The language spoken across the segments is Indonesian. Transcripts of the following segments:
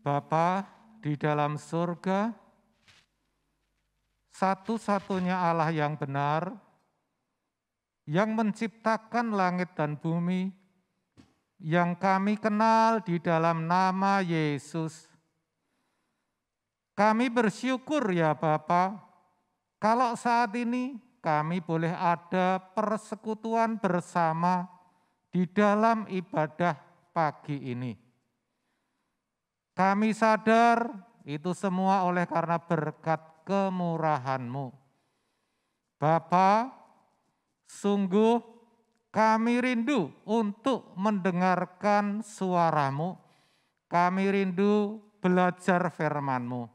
Bapa di dalam surga, satu-satunya Allah yang benar, yang menciptakan langit dan bumi, yang kami kenal di dalam nama Yesus. Kami bersyukur ya Bapa, kalau saat ini kami boleh ada persekutuan bersama di dalam ibadah pagi ini. Kami sadar itu semua oleh karena berkat kemurahan-Mu. Bapa, sungguh kami rindu untuk mendengarkan suara-Mu. Kami rindu belajar firman-Mu.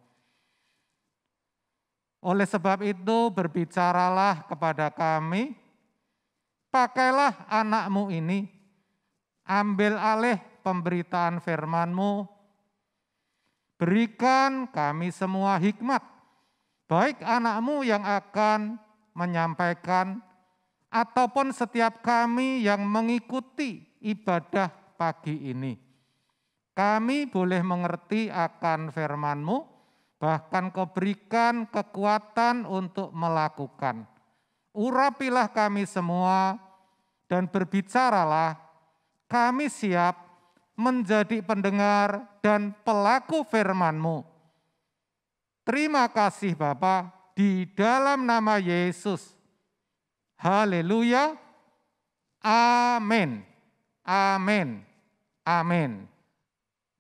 Oleh sebab itu berbicaralah kepada kami, pakailah anak-Mu ini, ambil alih pemberitaan firman-Mu, berikan kami semua hikmat, baik anak-Mu yang akan menyampaikan, ataupun setiap kami yang mengikuti ibadah pagi ini. Kami boleh mengerti akan firman-Mu, bahkan Kau berikan kekuatan untuk melakukan. Urapilah kami semua dan berbicaralah, kami siap menjadi pendengar dan pelaku firman-Mu. Terima kasih Bapa, di dalam nama Yesus. Haleluya. Amin. Amin. Amin.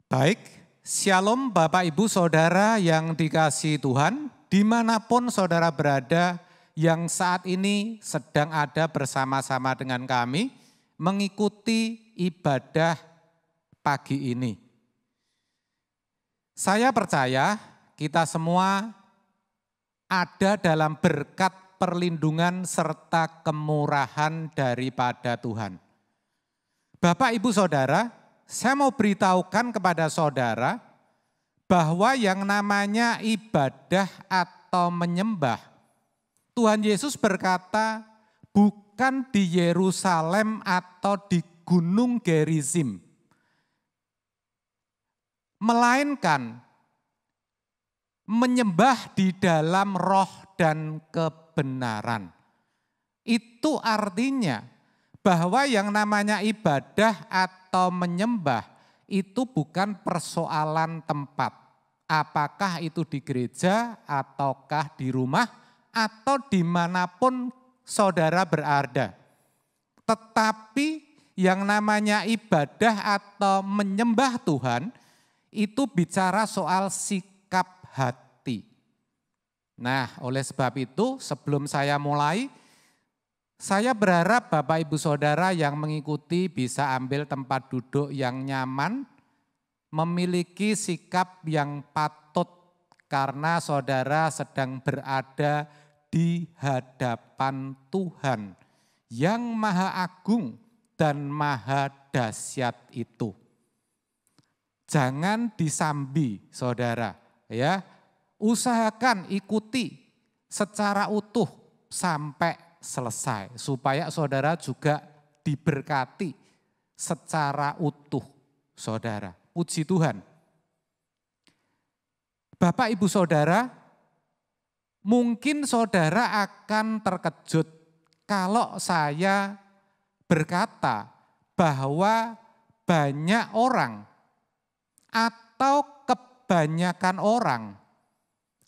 Baik, Shalom Bapak Ibu Saudara yang dikasihi Tuhan, dimanapun saudara berada yang saat ini sedang ada bersama-sama dengan kami, mengikuti ibadah pagi ini. Saya percaya kita semua ada dalam berkat perlindungan serta kemurahan daripada Tuhan. Bapak Ibu Saudara, saya mau beritahukan kepada saudara bahwa yang namanya ibadah atau menyembah, Tuhan Yesus berkata bukan di Yerusalem atau di Gunung Gerizim, melainkan menyembah di dalam roh dan kebenaran. Itu artinya bahwa yang namanya ibadah atau menyembah itu bukan persoalan tempat. Apakah itu di gereja ataukah di rumah atau dimanapun saudara berada. Tetapi yang namanya ibadah atau menyembah Tuhan itu bicara soal sikap hati. Nah, oleh sebab itu sebelum saya mulai, saya berharap Bapak Ibu Saudara yang mengikuti bisa ambil tempat duduk yang nyaman, memiliki sikap yang patut karena saudara sedang berada di hadapan Tuhan yang Maha Agung dan Maha Dahsyat itu. Jangan disambi saudara, ya. Usahakan ikuti secara utuh sampai selesai supaya saudara juga diberkati secara utuh saudara. Puji Tuhan. Bapak Ibu Saudara, mungkin saudara akan terkejut kalau saya berkata bahwa banyak orang atau kebanyakan orang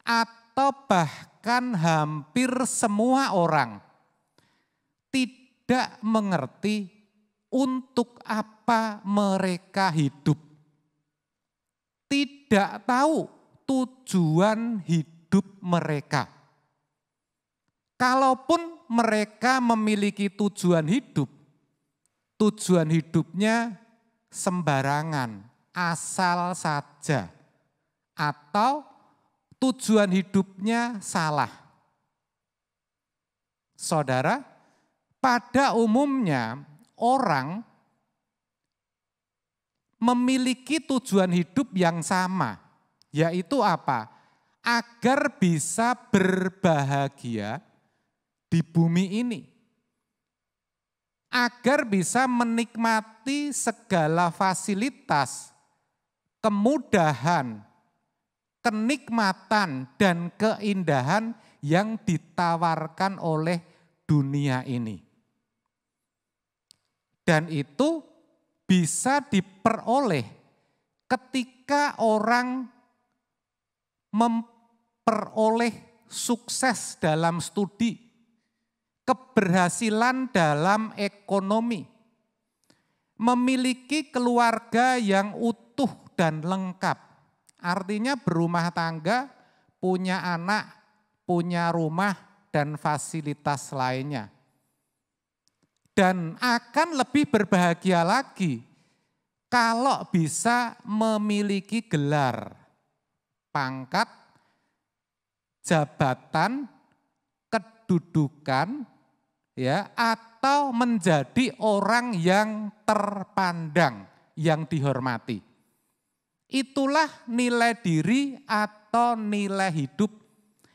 atau bahkan hampir semua orang tidak mengerti untuk apa mereka hidup. Tidak tahu tujuan hidup mereka. Kalaupun mereka memiliki tujuan hidupnya sembarangan, asal saja, atau tujuan hidupnya salah. Saudara, pada umumnya orang memiliki tujuan hidup yang sama, yaitu apa? Agar bisa berbahagia di bumi ini. Agar bisa menikmati segala fasilitas kemudahan, kenikmatan, dan keindahan yang ditawarkan oleh dunia ini. Dan itu bisa diperoleh ketika orang memperoleh sukses dalam studi, keberhasilan dalam ekonomi, memiliki keluarga yang utuh dan lengkap. Artinya berumah tangga, punya anak, punya rumah, dan fasilitas lainnya. Dan akan lebih berbahagia lagi kalau bisa memiliki gelar, pangkat, jabatan, kedudukan, ya, atau menjadi orang yang terpandang, yang dihormati. Itulah nilai diri atau nilai hidup.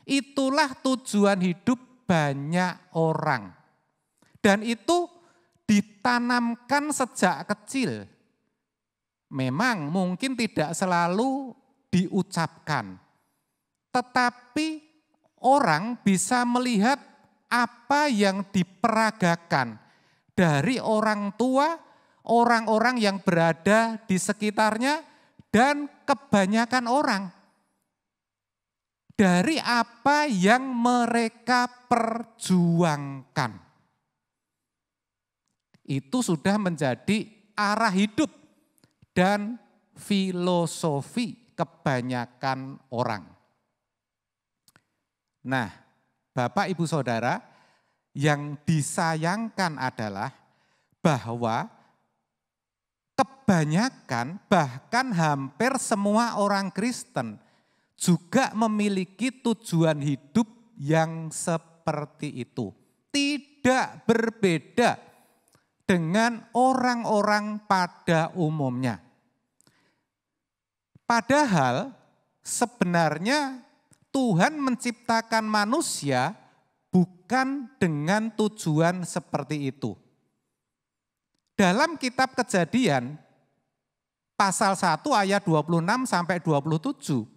Itulah tujuan hidup banyak orang. Dan itu ditanamkan sejak kecil. Memang mungkin tidak selalu diucapkan. Tetapi orang bisa melihat apa yang diperagakan dari orang tua, orang-orang yang berada di sekitarnya, dan kebanyakan orang. Dari apa yang mereka perjuangkan. Itu sudah menjadi arah hidup dan filosofi kebanyakan orang. Nah, Bapak Ibu Saudara, yang disayangkan adalah bahwa kebanyakan, bahkan hampir semua orang Kristen juga memiliki tujuan hidup yang seperti itu. Tidak berbeda dengan orang-orang pada umumnya. Padahal sebenarnya Tuhan menciptakan manusia bukan dengan tujuan seperti itu. Dalam kitab Kejadian pasal 1 ayat 26 sampai 27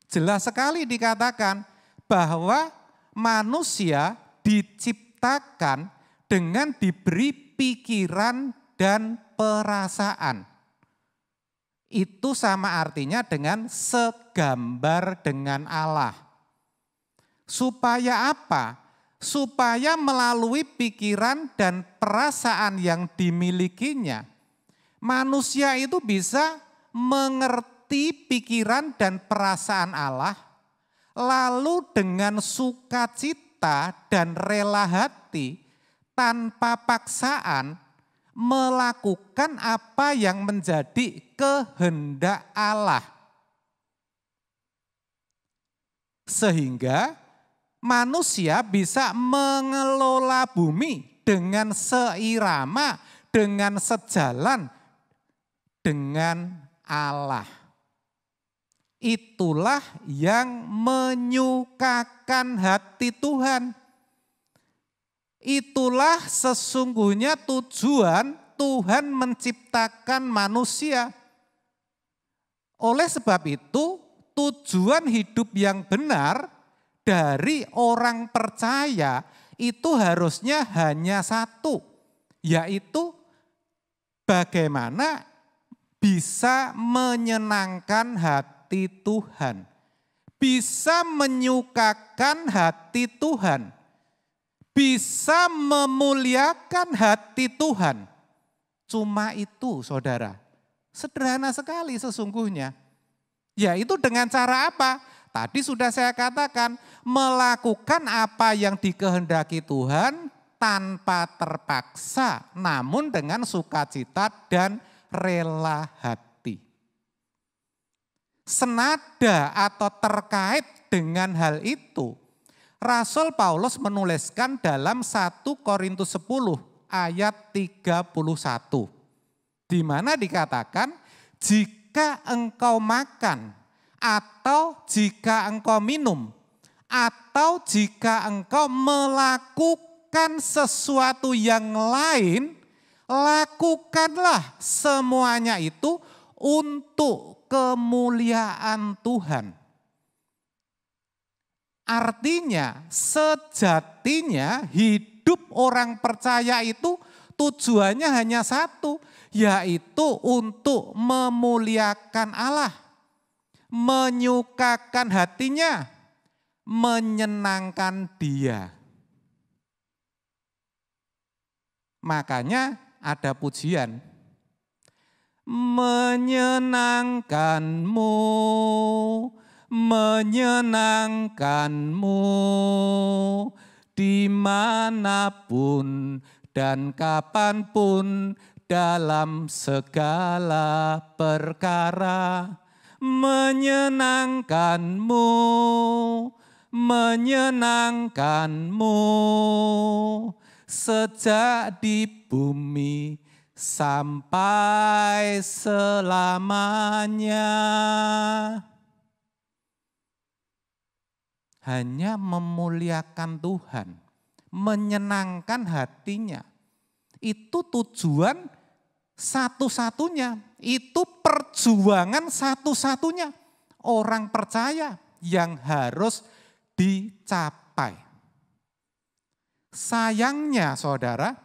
jelas sekali dikatakan bahwa manusia diciptakan dengan diberi pikiran dan perasaan. Itu sama artinya dengan segambar dengan Allah. Supaya apa? Supaya melalui pikiran dan perasaan yang dimilikinya, manusia itu bisa mengerti pikiran dan perasaan Allah, lalu dengan sukacita dan rela hati, tanpa paksaan, melakukan apa yang menjadi kehendak Allah. Sehingga manusia bisa mengelola bumi dengan seirama, dengan sejalan dengan Allah. Itulah yang menyukakan hati Tuhan. Itulah sesungguhnya tujuan Tuhan menciptakan manusia. Oleh sebab itu, tujuan hidup yang benar dari orang percaya itu harusnya hanya satu, yaitu bagaimana bisa menyenangkan hati Tuhan, bisa menyukakan hati Tuhan, bisa memuliakan hati Tuhan. Cuma itu, saudara. Sederhana sekali sesungguhnya. Yaitu dengan cara apa? Tadi sudah saya katakan, melakukan apa yang dikehendaki Tuhan tanpa terpaksa, namun dengan sukacita dan rela hati. Senada atau terkait dengan hal itu, Rasul Paulus menuliskan dalam 1 Korintus 10 ayat 31. Di mana dikatakan, jika engkau makan, atau jika engkau minum, atau jika engkau melakukan sesuatu yang lain, lakukanlah semuanya itu untuk kemuliaan Tuhan. Artinya sejatinya hidup orang percaya itu tujuannya hanya satu, yaitu untuk memuliakan Allah, menyukakan hatinya, menyenangkan Dia. Makanya ada pujian, menyenangkanmu, menyenangkanmu, dimanapun dan kapanpun dalam segala perkara. Menyenangkanmu, menyenangkanmu, sejak di bumi sampai selamanya. Hanya memuliakan Tuhan, menyenangkan hatinya. Itu tujuan satu-satunya, itu perjuangan satu-satunya orang percaya yang harus dicapai. Sayangnya saudara,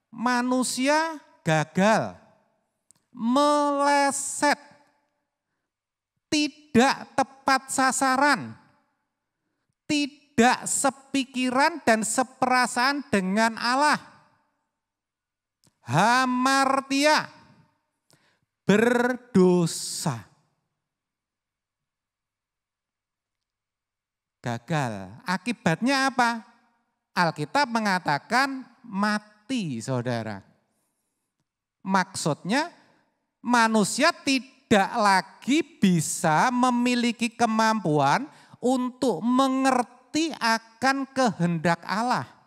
manusia gagal, meleset, tidak tepat sasaran, tidak sepikiran dan seperasaan dengan Allah. Hamartia, berdosa. Gagal. Akibatnya apa? Alkitab mengatakan mati, saudara. Maksudnya manusia tidak lagi bisa memiliki kemampuan untuk mengerti akan kehendak Allah.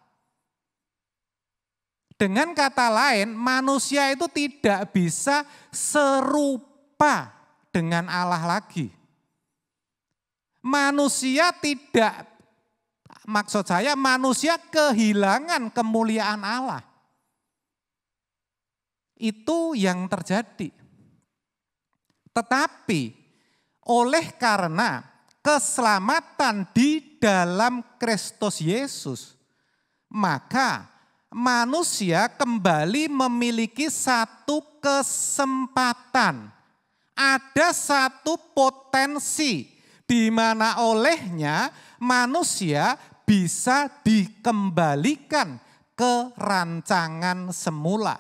Dengan kata lain, manusia itu tidak bisa serupa dengan Allah lagi. Manusia tidak, maksud saya manusia kehilangan kemuliaan Allah. Itu yang terjadi. Tetapi oleh karena keselamatan di dalam Kristus Yesus, maka manusia kembali memiliki satu kesempatan. Ada satu potensi di mana olehnya manusia bisa dikembalikan ke rancangan semula.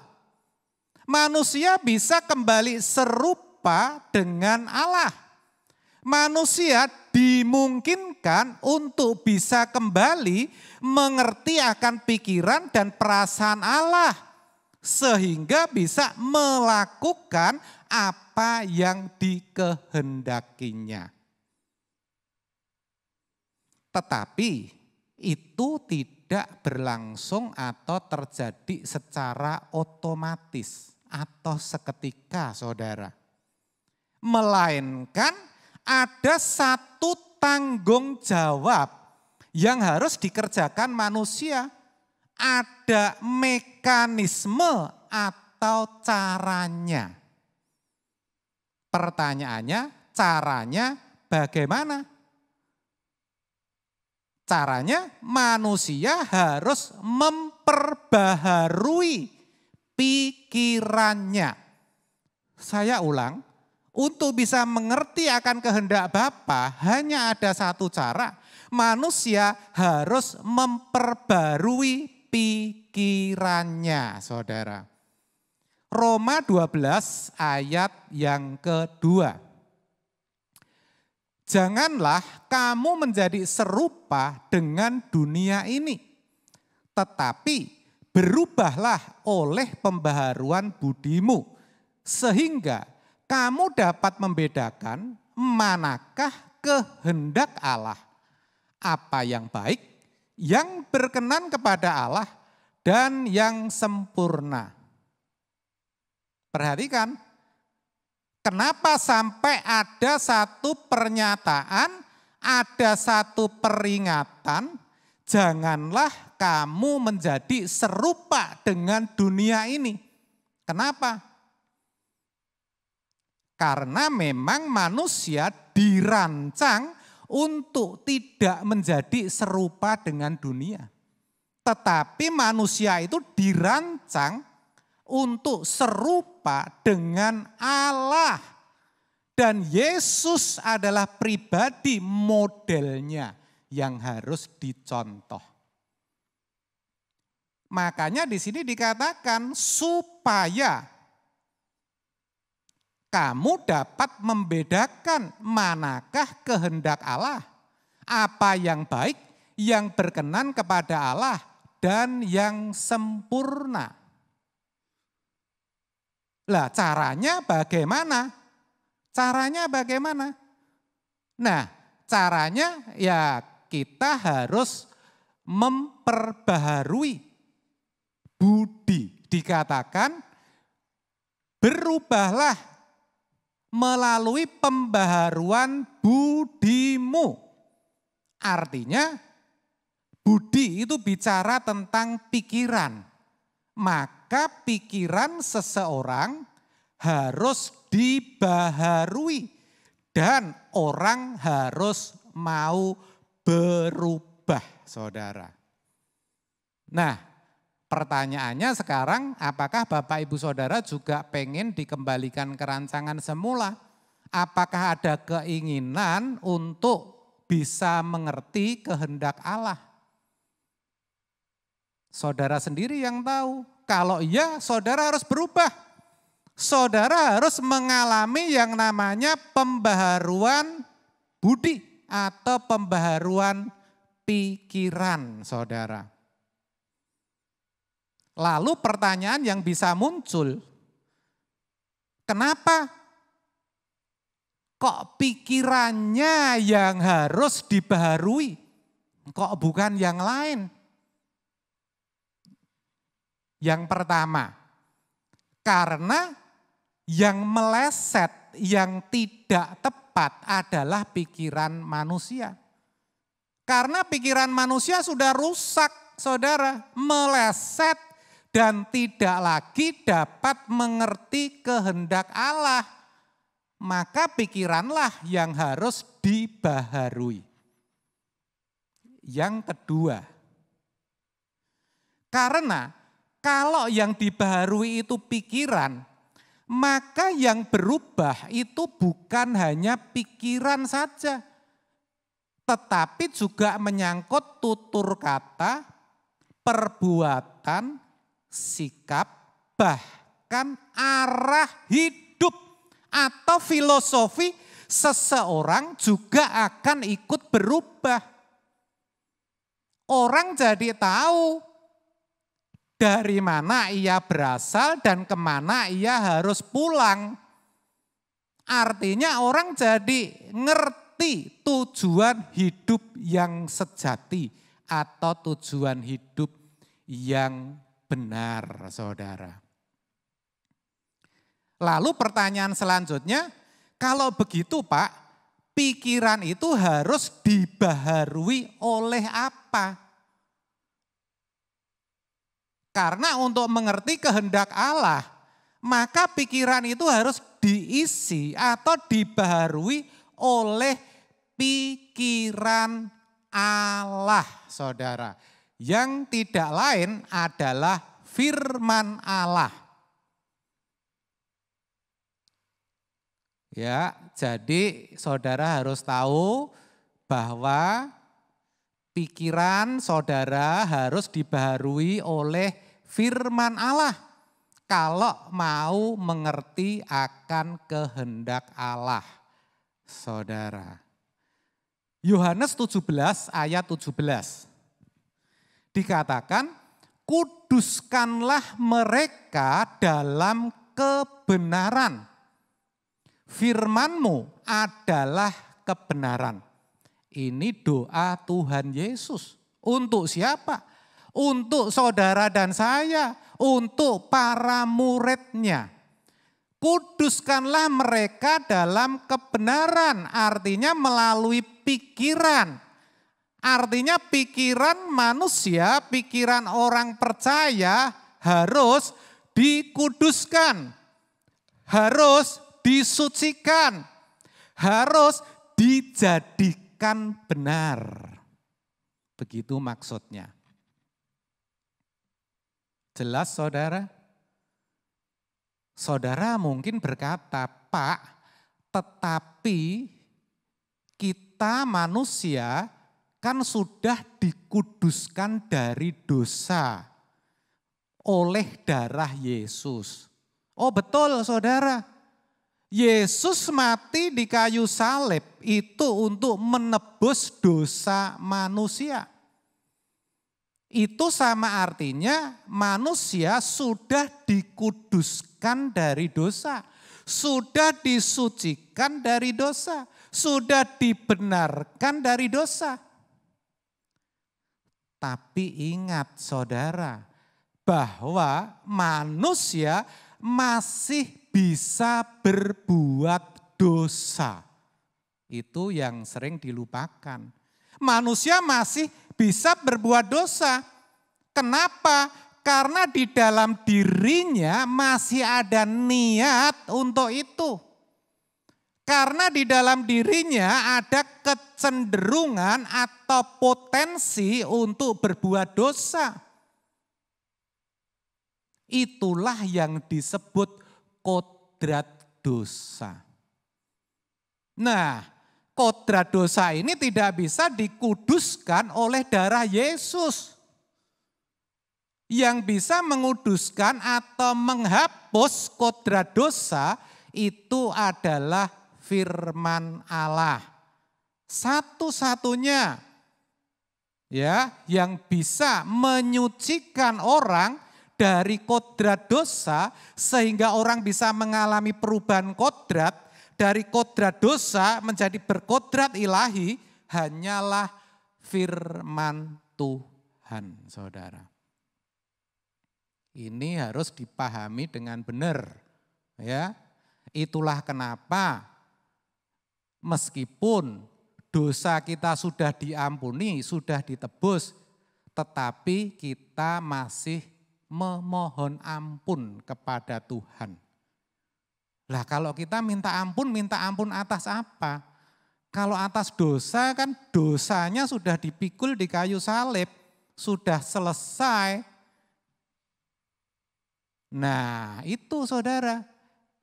Manusia bisa kembali serupa dengan Allah. Manusia dimungkinkan untuk bisa kembali mengerti akan pikiran dan perasaan Allah, sehingga bisa melakukan apa yang dikehendakinya. Tetapi itu tidak berlangsung atau terjadi secara otomatis atau seketika, saudara. Melainkan ada satu tanggung jawab yang harus dikerjakan manusia. Ada mekanisme atau caranya. Pertanyaannya, caranya bagaimana? Caranya manusia harus memperbaharui pikirannya. Saya ulang. Untuk bisa mengerti akan kehendak Bapa hanya ada satu cara. Manusia harus memperbarui pikirannya, saudara. Roma 12 ayat yang kedua. Janganlah kamu menjadi serupa dengan dunia ini, tetapi berubahlah oleh pembaharuan budimu, sehingga kamu dapat membedakan manakah kehendak Allah, apa yang baik, yang berkenan kepada Allah, dan yang sempurna. Perhatikan, kenapa sampai ada satu pernyataan, ada satu peringatan, janganlah kamu menjadi serupa dengan dunia ini. Kenapa? Karena memang manusia dirancang untuk tidak menjadi serupa dengan dunia. Tetapi manusia itu dirancang untuk serupa dengan Allah. Dan Yesus adalah pribadi modelnya yang harus dicontoh. Makanya di sini dikatakan supaya kamu dapat membedakan manakah kehendak Allah, apa yang baik, yang berkenan kepada Allah, dan yang sempurna. Lah caranya bagaimana? Caranya bagaimana? Nah, caranya ya kita harus memperbaharui budi. Dikatakan berubahlah melalui pembaharuan budimu. Artinya budi itu bicara tentang pikiran. Maka pikiran seseorang harus dibaharui dan orang harus mau berubah, saudara. Nah, pertanyaannya sekarang, apakah Bapak Ibu Saudara juga pengen dikembalikan ke rancangan semula? Apakah ada keinginan untuk bisa mengerti kehendak Allah? Saudara sendiri yang tahu. Kalau iya, saudara harus berubah. Saudara harus mengalami yang namanya pembaharuan budi atau pembaharuan pikiran, saudara. Lalu pertanyaan yang bisa muncul, kenapa kok pikirannya yang harus dibaharui, kok bukan yang lain? Yang pertama, karena yang meleset, yang tidak tepat adalah pikiran manusia. Karena pikiran manusia sudah rusak, saudara, meleset dan tidak lagi dapat mengerti kehendak Allah. Maka pikiranlah yang harus dibaharui. Yang kedua, karena kalau yang dibaharui itu pikiran, maka yang berubah itu bukan hanya pikiran saja, tetapi juga menyangkut tutur kata, perbuatan, sikap, bahkan arah hidup atau filosofi seseorang juga akan ikut berubah. Orang jadi tahu dari mana ia berasal dan kemana ia harus pulang. Artinya orang jadi ngerti tujuan hidup yang sejati atau tujuan hidup yang benar, saudara. Lalu pertanyaan selanjutnya, kalau begitu Pak, pikiran itu harus dibaharui oleh apa? Karena untuk mengerti kehendak Allah, maka pikiran itu harus diisi atau dibaharui oleh pikiran Allah, saudara. Yang tidak lain adalah firman Allah. Ya, jadi saudara harus tahu bahwa pikiran saudara harus dibaharui oleh firman Allah kalau mau mengerti akan kehendak Allah, saudara. Yohanes 17 ayat 17 dikatakan, kuduskanlah mereka dalam kebenaran. Firman-Mu adalah kebenaran. Ini doa Tuhan Yesus. Untuk siapa? Untuk saudara dan saya, untuk para muridnya. Kuduskanlah mereka dalam kebenaran, artinya melalui pikiran. Artinya pikiran manusia, pikiran orang percaya harus dikuduskan. Harus disucikan, harus dijadikan benar. Begitu maksudnya. Jelas saudara? Saudara mungkin berkata, Pak, tetapi kita manusia kan sudah dikuduskan dari dosa oleh darah Yesus. Oh betul saudara, Yesus mati di kayu salib itu untuk menebus dosa manusia. Itu sama artinya manusia sudah dikuduskan dari dosa, sudah disucikan dari dosa, sudah dibenarkan dari dosa. Tapi ingat saudara, bahwa manusia masih bisa berbuat dosa. Itu yang sering dilupakan. Manusia masih bisa berbuat dosa. Kenapa? Karena di dalam dirinya masih ada niat untuk itu. Karena di dalam dirinya ada kecenderungan atau potensi untuk berbuat dosa. Itulah yang disebut kodrat dosa. Nah, kodrat dosa ini tidak bisa dikuduskan oleh darah Yesus. Yang bisa menguduskan atau menghapus kodrat dosa itu adalah firman Allah. Satu-satunya ya yang bisa menyucikan orang dari kodrat dosa sehingga orang bisa mengalami perubahan kodrat dari kodrat dosa menjadi berkodrat ilahi hanyalah firman Tuhan, saudara. Ini harus dipahami dengan benar, ya. Itulah kenapa meskipun dosa kita sudah diampuni, sudah ditebus, tetapi kita masih memohon ampun kepada Tuhan. Lah kalau kita minta ampun atas apa? Kalau atas dosa kan dosanya sudah dipikul di kayu salib, sudah selesai. Nah itu saudara,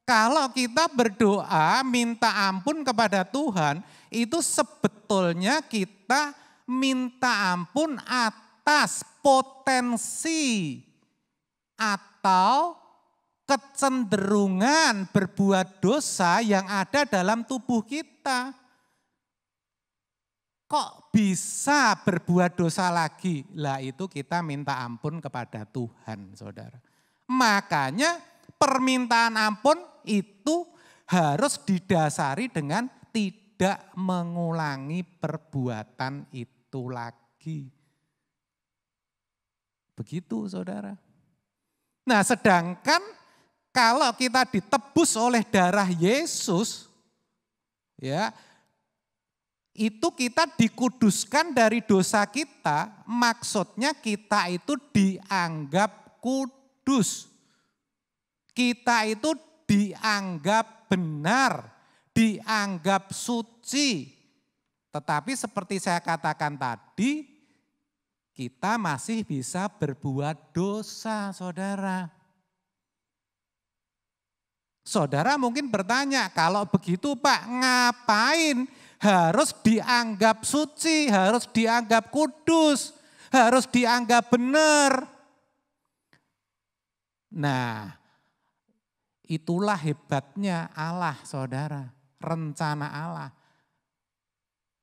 kalau kita berdoa minta ampun kepada Tuhan, itu sebetulnya kita minta ampun atas potensi atau kecenderungan berbuat dosa yang ada dalam tubuh kita. Kok bisa berbuat dosa lagi? Lah itu kita minta ampun kepada Tuhan, saudara. Makanya permintaan ampun itu harus didasari dengan tidak mengulangi perbuatan itu lagi. Begitu saudara. Nah sedangkan kalau kita ditebus oleh darah Yesus, ya, itu kita dikuduskan dari dosa kita, maksudnya kita itu dianggap kudus. Kita itu dianggap benar, dianggap suci. Tetapi seperti saya katakan tadi, kita masih bisa berbuat dosa, saudara. Saudara mungkin bertanya, kalau begitu Pak, ngapain harus dianggap suci, harus dianggap kudus, harus dianggap benar? Nah, itulah hebatnya Allah, saudara, rencana Allah.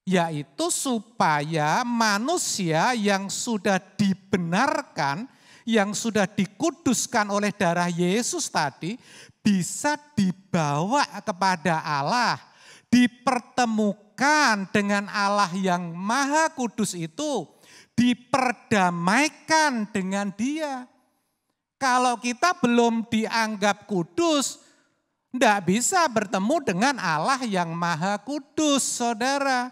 Yaitu supaya manusia yang sudah dibenarkan, yang sudah dikuduskan oleh darah Yesus tadi, bisa dibawa kepada Allah, dipertemukan dengan Allah yang Maha Kudus itu, diperdamaikan dengan Dia. Kalau kita belum dianggap kudus, tidak bisa bertemu dengan Allah yang Maha Kudus, saudara.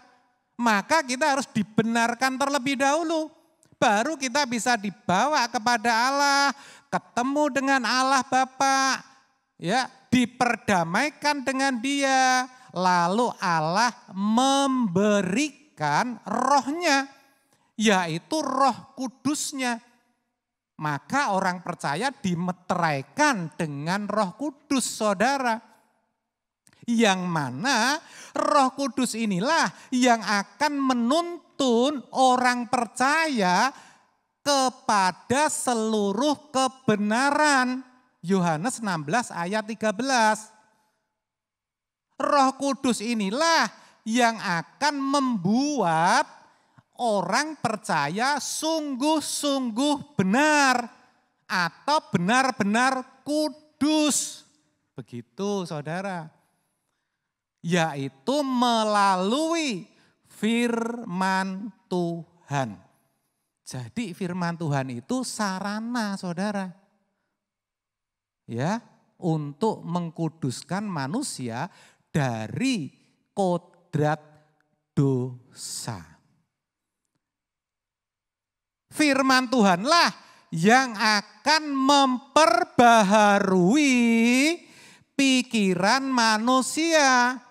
Maka kita harus dibenarkan terlebih dahulu. Baru kita bisa dibawa kepada Allah, ketemu dengan Allah Bapa, ya, diperdamaikan dengan dia. Lalu Allah memberikan rohnya, yaitu Roh Kudusnya. Maka orang percaya dimeteraikan dengan Roh Kudus, saudara. Yang mana Roh Kudus inilah yang akan menuntun orang percaya kepada seluruh kebenaran. Yohanes 16 ayat 13. Roh Kudus inilah yang akan membuat orang percaya sungguh-sungguh benar atau benar-benar kudus. Begitu saudara. Yaitu melalui firman Tuhan. Jadi firman Tuhan itu sarana saudara. Ya, untuk mengkuduskan manusia dari kodrat dosa. Firman Tuhanlah yang akan memperbaharui pikiran manusia.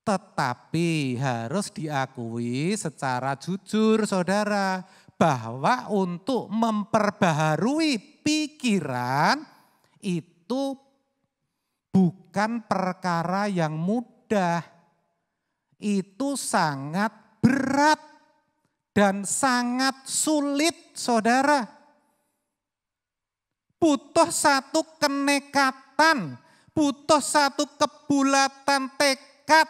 Tetapi harus diakui secara jujur saudara, bahwa untuk memperbaharui pikiran itu bukan perkara yang mudah. Itu sangat berat dan sangat sulit saudara. Butuh satu kenekatan, butuh satu kebulatan tekad.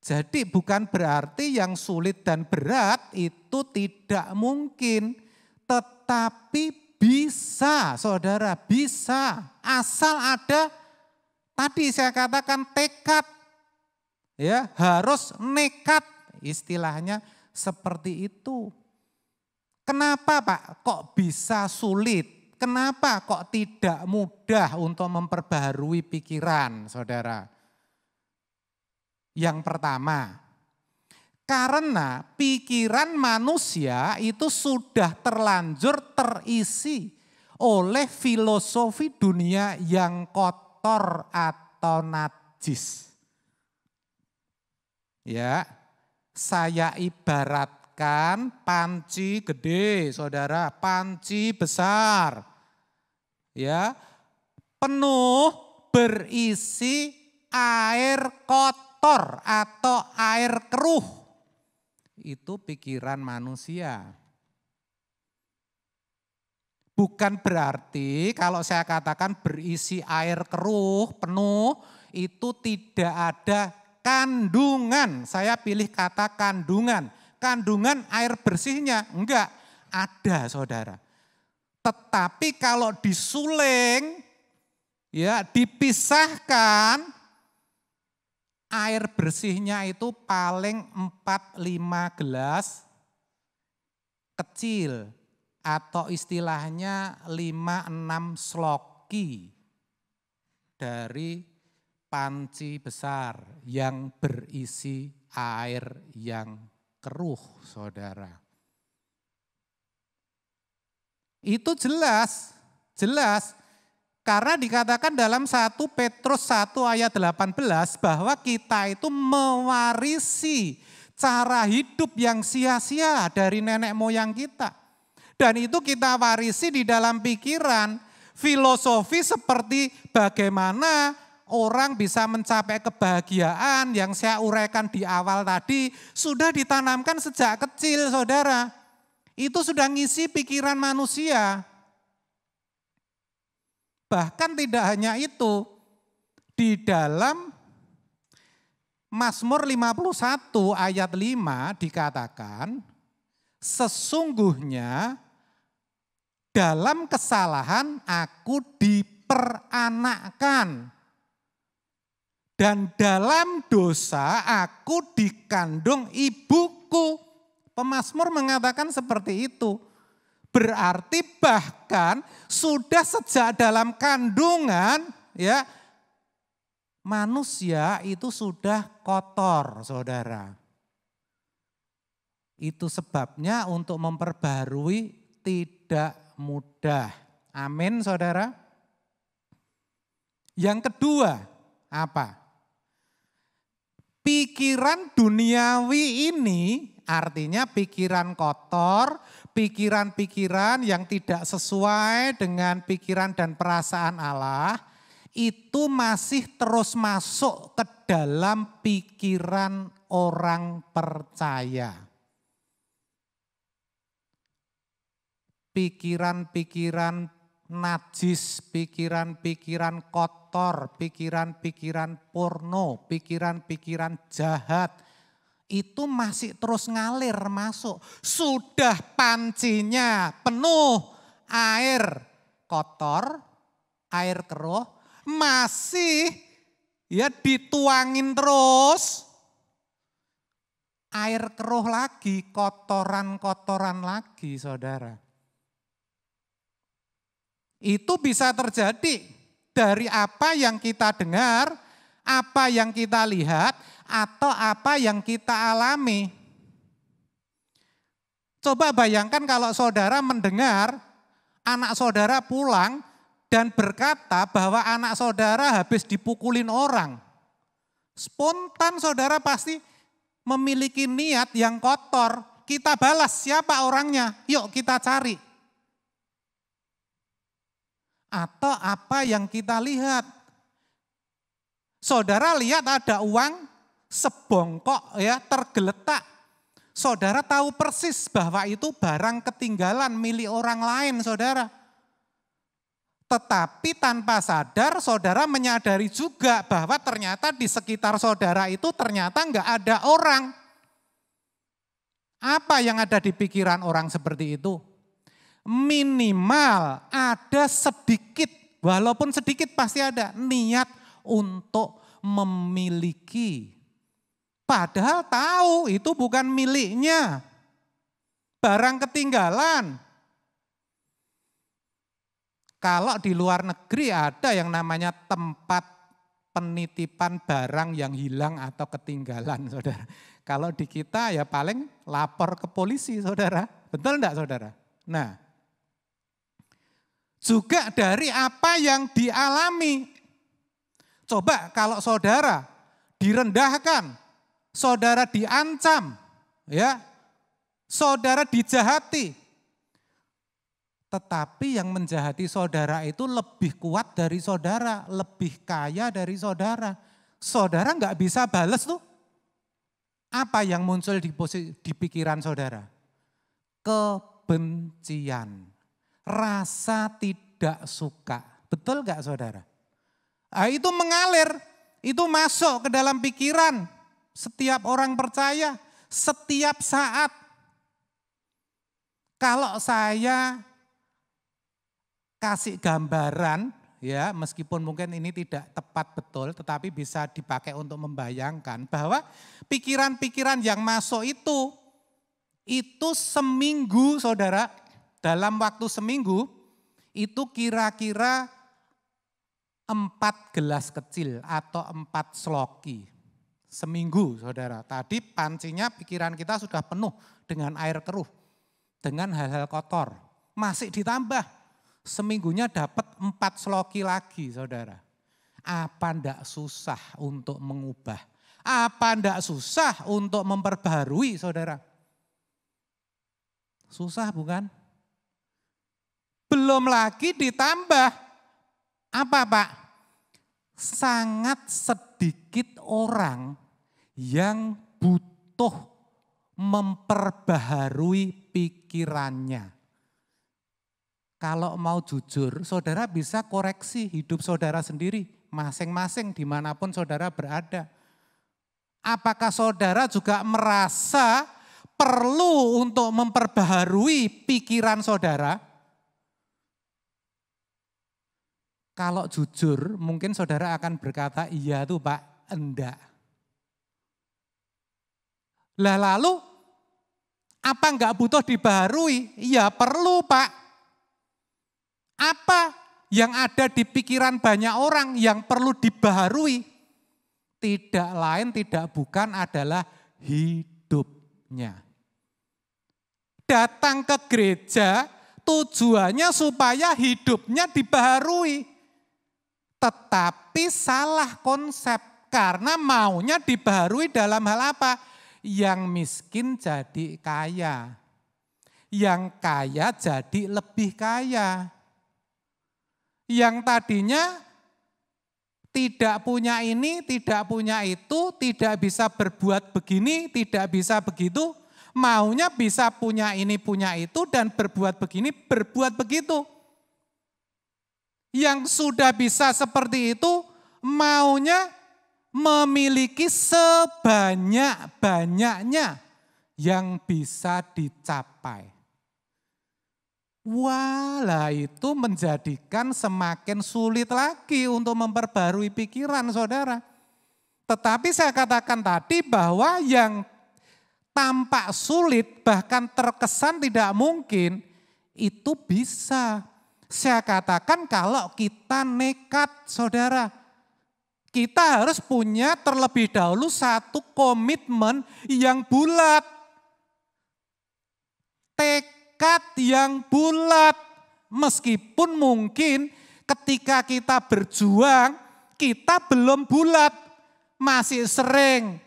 Jadi bukan berarti yang sulit dan berat itu tidak mungkin. Tetapi bisa saudara, bisa. Asal ada, tadi saya katakan tekad. Ya, harus nekat, istilahnya seperti itu. Kenapa Pak kok bisa sulit? Kenapa kok tidak mudah untuk memperbaharui pikiran saudara? Yang pertama, karena pikiran manusia itu sudah terlanjur terisi oleh filosofi dunia yang kotor atau najis. Ya, saya ibaratkan panci gede, saudara, panci besar. Ya, penuh berisi air kotor atau air keruh. Itu pikiran manusia. Bukan berarti kalau saya katakan berisi air keruh, penuh, itu tidak ada kandungan. Saya pilih kata kandungan. Kandungan air bersihnya, enggak. Ada saudara. Tetapi kalau disuling, ya dipisahkan, air bersihnya itu paling 4-5 gelas kecil atau istilahnya 5-6 sloki dari panci besar yang berisi air yang keruh, saudara. Itu jelas. Karena dikatakan dalam 1 Petrus 1 ayat 18 bahwa kita itu mewarisi cara hidup yang sia-sia dari nenek moyang kita. Dan itu kita warisi di dalam pikiran, filosofi seperti bagaimana orang bisa mencapai kebahagiaan yang saya uraikan di awal tadi sudah ditanamkan sejak kecil saudara. Itu sudah ngisi pikiran manusia. Bahkan tidak hanya itu, di dalam Mazmur 51 ayat 5 dikatakan, sesungguhnya dalam kesalahan aku diperanakkan, dan dalam dosa aku dikandung ibuku. Pemazmur mengatakan seperti itu. Berarti bahkan sudah sejak dalam kandungan ya manusia itu sudah kotor, saudara. Itu sebabnya untuk memperbaharui tidak mudah Amin, saudara. Yang kedua, apa? Pikiran duniawi ini artinya pikiran kotor, pikiran-pikiran yang tidak sesuai dengan pikiran dan perasaan Allah, itu masih terus masuk ke dalam pikiran orang percaya. Pikiran-pikiran najis, pikiran-pikiran kotor, pikiran-pikiran porno, pikiran-pikiran jahat, itu masih terus ngalir masuk. Sudah pancinya penuh air kotor, air keruh, masih ya dituangin terus. Air keruh lagi, kotoran-kotoran lagi, saudara. Itu bisa terjadi dari apa yang kita dengar, apa yang kita lihat, atau apa yang kita alami. Coba bayangkan kalau saudara mendengar anak saudara pulang dan berkata bahwa anak saudara habis dipukulin orang. Spontan saudara pasti memiliki niat yang kotor. Kita balas, siapa orangnya? Yuk kita cari. Atau apa yang kita lihat. Saudara lihat ada uang sebongkok ya tergeletak. Saudara tahu persis bahwa itu barang ketinggalan milik orang lain, saudara. Tetapi tanpa sadar saudara menyadari juga bahwa ternyata di sekitar saudara itu ternyata enggak ada orang. Apa yang ada di pikiran orang seperti itu? Minimal ada sedikit, walaupun sedikit pasti ada niat untuk memiliki. Padahal tahu itu bukan miliknya, barang ketinggalan. Kalau di luar negeri ada yang namanya tempat penitipan barang yang hilang atau ketinggalan, saudara. Kalau di kita ya paling lapor ke polisi, saudara. Betul enggak, saudara? Nah, juga dari apa yang dialami. Coba kalau saudara direndahkan, saudara diancam, ya, saudara dijahati. Tetapi yang menjahati saudara itu lebih kuat dari saudara, lebih kaya dari saudara. Saudara enggak bisa balas tuh. Apa yang muncul di pikiran saudara? Kebencian. Rasa tidak suka. Betul gak saudara? Nah, itu mengalir, itu masuk ke dalam pikiran setiap orang percaya, setiap saat. Kalau saya kasih gambaran, ya meskipun mungkin ini tidak tepat betul, tetapi bisa dipakai untuk membayangkan bahwa pikiran-pikiran yang masuk itu seminggu saudara, dalam waktu seminggu itu kira-kira 4 gelas kecil atau 4 sloki. Seminggu saudara, tadi pancinya pikiran kita sudah penuh dengan air keruh, dengan hal-hal kotor. Masih ditambah, seminggunya dapat 4 sloki lagi saudara. Apa ndak susah untuk mengubah? Apa ndak susah untuk memperbaharui saudara? Susah bukan? Belum lagi ditambah, apa Pak? Sangat sedikit orang yang butuh memperbaharui pikirannya. Kalau mau jujur, saudara bisa koreksi hidup saudara sendiri, masing-masing dimanapun saudara berada. Apakah saudara juga merasa perlu untuk memperbaharui pikiran saudara? Kalau jujur mungkin saudara akan berkata, iya tuh Pak, enggak. Lah lalu, apa enggak butuh dibaharui? Iya perlu Pak. Apa yang ada di pikiran banyak orang yang perlu dibaharui? Tidak lain, tidak bukan adalah hidupnya. Datang ke gereja tujuannya supaya hidupnya dibaharui. Tetapi salah konsep karena maunya dibaharui dalam hal apa? Yang miskin jadi kaya. Yang kaya jadi lebih kaya. Yang tadinya tidak punya ini, tidak punya itu, tidak bisa berbuat begini, tidak bisa begitu, maunya bisa punya ini, punya itu, dan berbuat begini, berbuat begitu. Yang sudah bisa seperti itu, maunya memiliki sebanyak-banyaknya yang bisa dicapai. Walah, itu menjadikan semakin sulit lagi untuk memperbarui pikiran saudara. Tetapi saya katakan tadi bahwa yang tampak sulit bahkan terkesan tidak mungkin itu bisa. Saya katakan kalau kita nekat saudara. Kita harus punya terlebih dahulu satu komitmen yang bulat. Tekad yang bulat, meskipun mungkin ketika kita berjuang, kita belum bulat, masih sering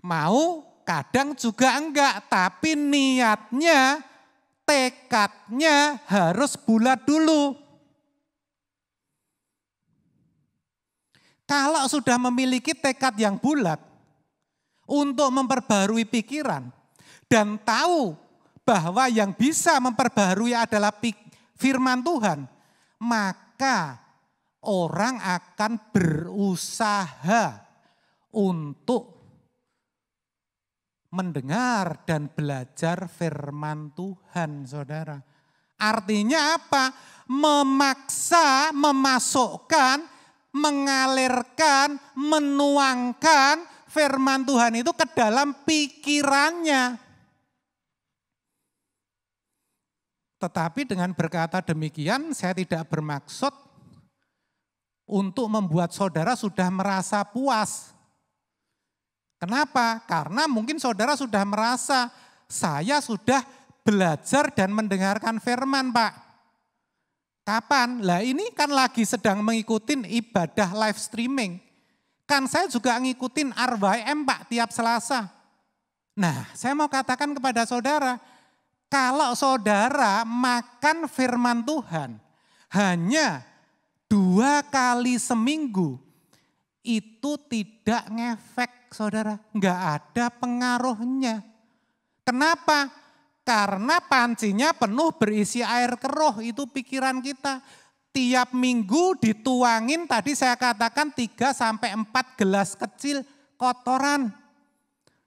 mau, kadang juga enggak, tapi niatnya, tekadnya harus bulat dulu. Kalau sudah memiliki tekad yang bulat untuk memperbarui pikiran dan tahu bahwa yang bisa memperbaharui adalah firman Tuhan, maka orang akan berusaha untuk mendengar dan belajar firman Tuhan, saudara. Artinya apa? Memaksa, memasukkan, mengalirkan, menuangkan firman Tuhan itu ke dalam pikirannya. Tetapi dengan berkata demikian, saya tidak bermaksud untuk membuat saudara sudah merasa puas. Kenapa? Karena mungkin saudara sudah merasa, saya sudah belajar dan mendengarkan firman, Pak. Kapan? Lah ini kan lagi sedang mengikuti ibadah live streaming. Kan saya juga ngikutin RYM, Pak, tiap Selasa. Nah, saya mau katakan kepada saudara, kalau saudara makan firman Tuhan hanya 2 kali seminggu, itu tidak ngefek saudara, enggak ada pengaruhnya. Kenapa? Karena pancinya penuh berisi air keruh, itu pikiran kita. Tiap minggu dituangin, tadi saya katakan 3-4 gelas kecil kotoran.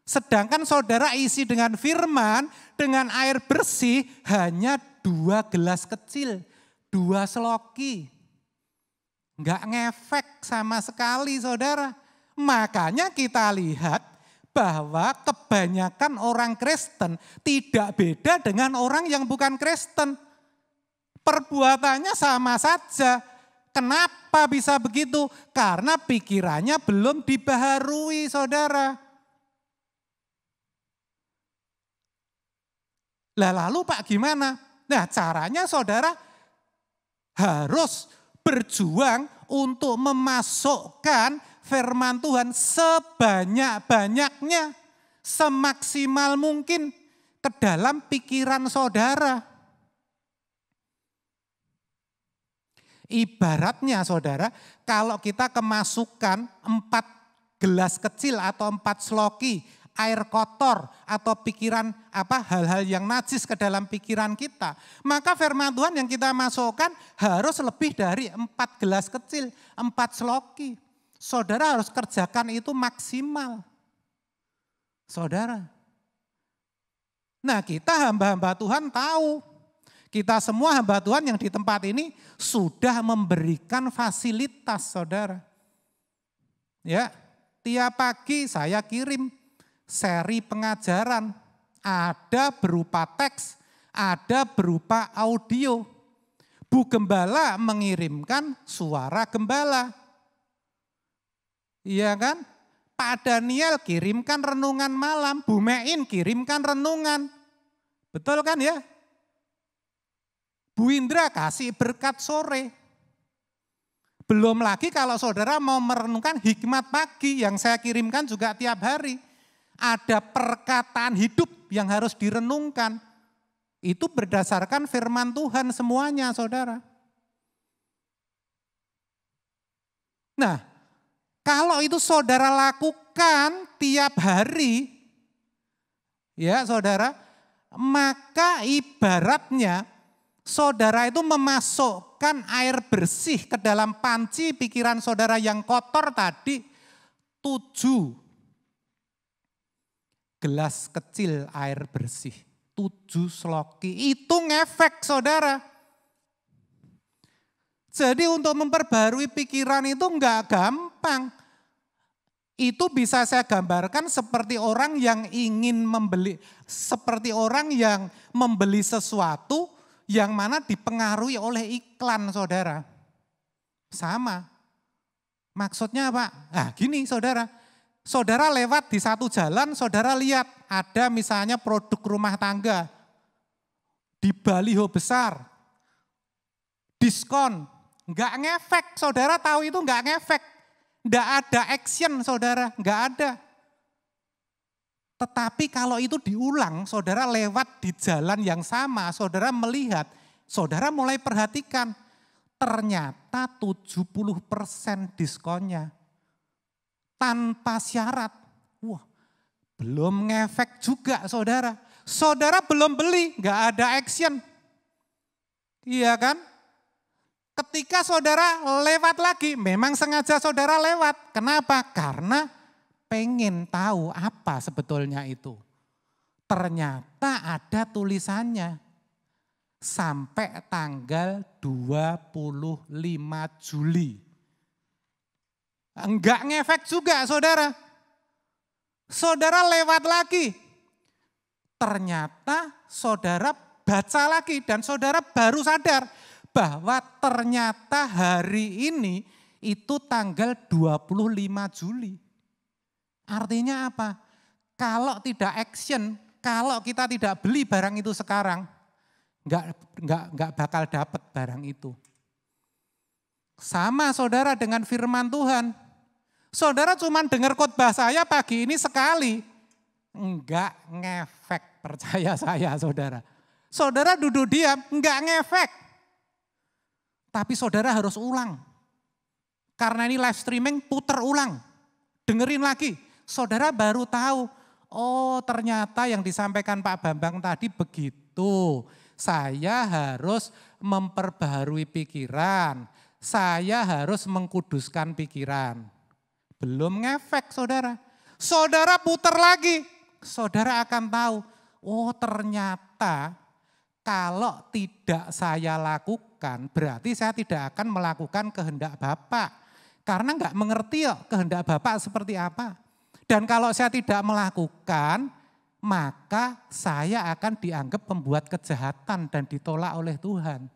Sedangkan saudara isi dengan firman, dengan air bersih hanya 2 gelas kecil, 2 seloki. Enggak ngefek sama sekali saudara. Makanya kita lihat bahwa kebanyakan orang Kristen tidak beda dengan orang yang bukan Kristen. Perbuatannya sama saja. Kenapa bisa begitu? Karena pikirannya belum dibaharui saudara. Lah lalu Pak gimana? Nah caranya saudara harus berjuang untuk memasukkan firman Tuhan sebanyak-banyaknya, semaksimal mungkin ke dalam pikiran saudara. Ibaratnya saudara, kalau kita kemasukan 4 gelas kecil atau 4 seloki air kotor atau pikiran hal-hal yang najis ke dalam pikiran kita, maka firman Tuhan yang kita masukkan harus lebih dari 4 gelas kecil, 4 seloki. Saudara harus kerjakan itu maksimal. Saudara. Nah, kita hamba-hamba Tuhan tahu, kita semua hamba Tuhan yang di tempat ini sudah memberikan fasilitas, saudara. Ya, tiap pagi saya kirim seri pengajaran, ada berupa teks, ada berupa audio. Bu Gembala mengirimkan suara gembala. Iya kan? Pak Daniel kirimkan renungan malam, Bu Mein kirimkan renungan. Betul kan ya? Bu Indra kasih berkat sore. Belum lagi kalau saudara mau merenungkan hikmat pagi yang saya kirimkan juga tiap hari. Ada perkataan hidup yang harus direnungkan. Itu berdasarkan firman Tuhan semuanya, saudara. Nah, kalau itu saudara lakukan tiap hari, ya saudara, maka ibaratnya saudara itu memasukkan air bersih ke dalam panci pikiran saudara yang kotor tadi, 7 gelas kecil air bersih, 7 sloki, itu ngefek saudara. Jadi untuk memperbarui pikiran itu enggak gampang. Itu bisa saya gambarkan seperti orang yang ingin membeli, seperti orang yang membeli sesuatu yang mana dipengaruhi oleh iklan saudara. Sama. Maksudnya apa? Nah gini saudara, saudara lewat di satu jalan, saudara lihat ada misalnya produk rumah tangga di baliho besar, diskon, enggak ngefek, saudara tahu itu enggak ngefek. Enggak ada action saudara, enggak ada. Tetapi kalau itu diulang, saudara lewat di jalan yang sama, saudara melihat, saudara mulai perhatikan, ternyata 70% diskonnya. Tanpa syarat. Wah, belum ngefek juga saudara. Saudara belum beli, enggak ada action. Iya kan? Ketika saudara lewat lagi, memang sengaja saudara lewat. Kenapa? Karena pengen tahu apa sebetulnya itu. Ternyata ada tulisannya. Sampai tanggal 25 Juli. Enggak ngefek juga saudara. Saudara lewat lagi. Ternyata saudara baca lagi dan saudara baru sadar bahwa ternyata hari ini itu tanggal 25 Juli. Artinya apa? Kalau tidak action, kalau kita tidak beli barang itu sekarang, enggak bakal dapat barang itu. Sama saudara dengan firman Tuhan. Saudara cuma dengar khotbah saya pagi ini sekali. Enggak ngefek, percaya saya saudara. Saudara duduk diam, enggak ngefek. Tapi saudara harus ulang. Karena ini live streaming, puter ulang. Dengerin lagi. Saudara baru tahu, oh ternyata yang disampaikan Pak Bambang tadi begitu. Saya harus memperbaharui pikiran. Saya harus mengkuduskan pikiran. Belum ngefek saudara. Saudara puter lagi. Saudara akan tahu, oh ternyata kalau tidak saya lakukan, berarti saya tidak akan melakukan kehendak Bapak. Karena enggak mengerti ya kehendak Bapak seperti apa. Dan kalau saya tidak melakukan, maka saya akan dianggap pembuat kejahatan dan ditolak oleh Tuhan.